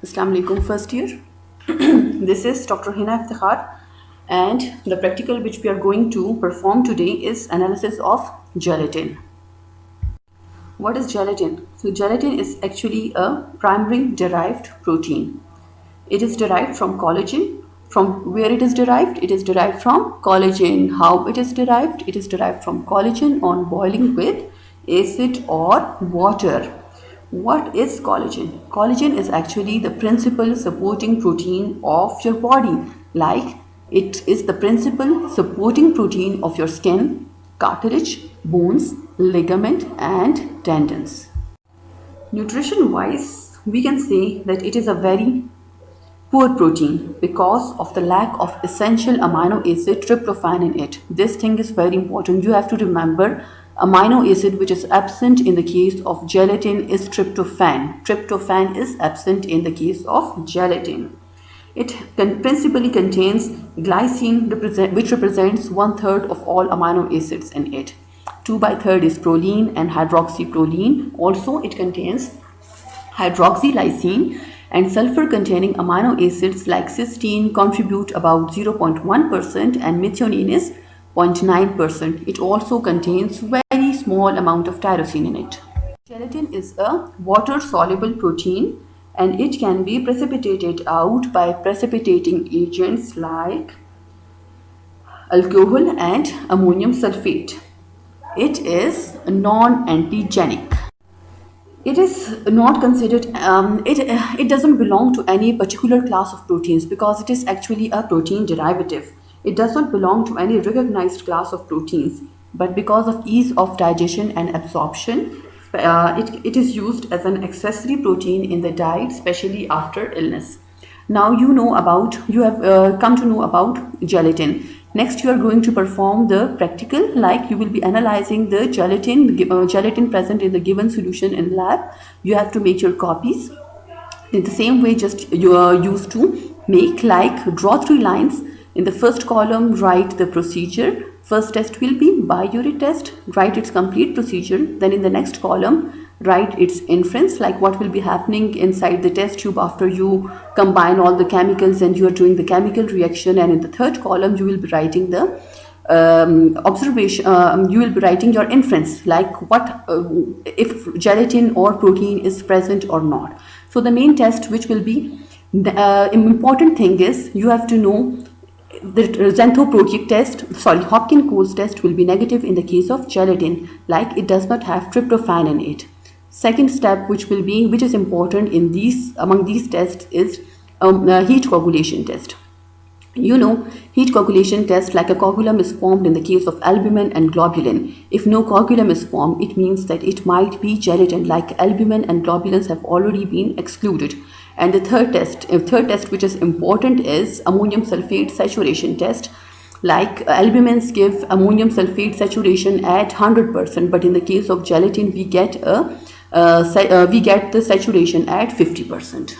Assalamu alaikum, first year. This is Dr. Hina Iftikhar, and the practical which we are going to perform today is analysis of gelatin. What is gelatin? So, gelatin is actually a primary derived protein. It is derived from collagen. From where it is derived? It is derived from collagen. How it is derived? It is derived from collagen on boiling with acid or water. What is collagen? Collagen is actually the principal supporting protein of your body. Like it is the principal supporting protein of your skin, cartilage, bones, ligament, and tendons. Nutrition wise, we can say that it is a very poor protein because of the lack of essential amino acid tryptophan in it. This thing is very important. You have to remember amino acid which is absent in the case of gelatin is tryptophan. Tryptophan is absent in the case of gelatin. It principally contains glycine, which represents one third of all amino acids in it. 2 by third is proline and hydroxyproline. Also, it contains hydroxylysine and sulfur containing amino acids like cysteine contribute about 0.1% and methionine is 0.9%. It also contains very small amount of tyrosine in it. Gelatin is a water soluble protein and it can be precipitated out by precipitating agents like alcohol and ammonium sulfate. It is non-antigenic. It is not considered, it doesn't belong to any particular class of proteins because it is actually a protein derivative. It does not belong to any recognized class of proteins, but because of ease of digestion and absorption, it is used as an accessory protein in the diet, especially after illness. Now you have come to know about gelatin. Next, you are going to perform the practical, like you will be analyzing the gelatin present in the given solution in lab. You have to make your copies in the same way just you are used to make, like draw three lines. In the first column, write the procedure. First test will be biuret test, write its complete procedure. Then in the next column, write its inference, like what will be happening inside the test tube after you combine all the chemicals and you are doing the chemical reaction. And in the third column, you will be writing the observation, you will be writing your inference, like what if gelatin or protein is present or not. So the main test which will be the important thing is you have to know the xanthoprotein test, sorry, Hopkins-Coles test will be negative in the case of gelatin, like it does not have tryptophan in it. Second step, which is important in these among these tests, is heat coagulation test. Heat coagulation test, like a coagulum is formed in the case of albumin and globulin. If no coagulum is formed, it means that it might be gelatin, like albumin and globulins have already been excluded. And the third test which is important is ammonium sulfate saturation test. Like albumins give ammonium sulfate saturation at 100%, but in the case of gelatin, we get the saturation at 50%.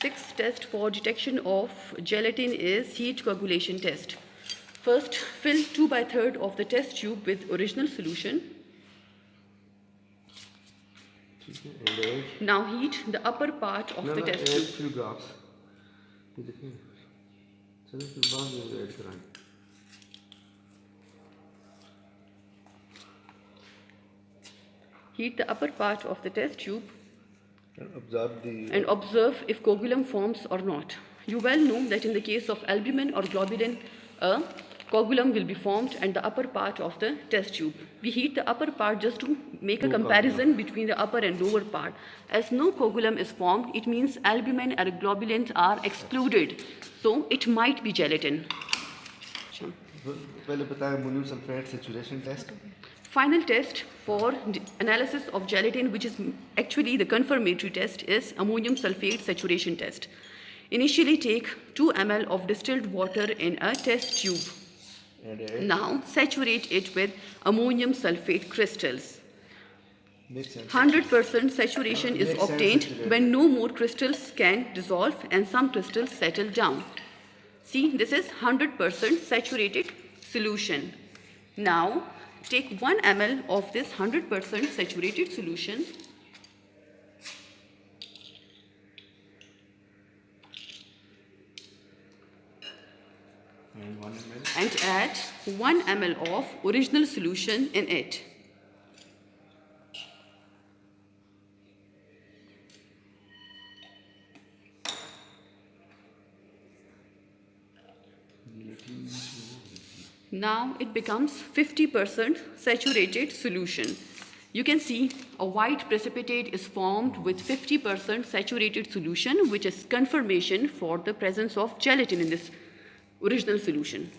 Sixth test for detection of gelatin is heat coagulation test. First, fill 2/3 of the test tube with original solution. Now heat the upper part of the test tube. few drops. ये देखिए चलो फिर बाद में add कराएं. Heat the upper part of the test tube and observe if coagulum forms or not. You well know that in the case of albumin or globulin, a coagulum will be formed at the upper part of the test tube. We heat the upper part just to make a comparison between the upper and lower part. As no coagulum is formed, it means albumin or globulins are excluded. So it might be gelatin. पहले बताया ammonium sulphate saturation test. Final test for analysis of gelatin, which is actually the confirmatory test, is ammonium sulfate saturation test. Initially take 2 ml of distilled water in a test tube. Now saturate it with ammonium sulfate crystals. 100% saturation is obtained when no more crystals can dissolve and some crystals settle down. See, this is 100% saturated solution. Now take 1 ml of this 100% saturated solution and add 1 ml of original solution in it. Now it becomes 50% saturated solution. You can see a white precipitate is formed with 50% saturated solution, which is confirmation for the presence of gelatin in this original solution.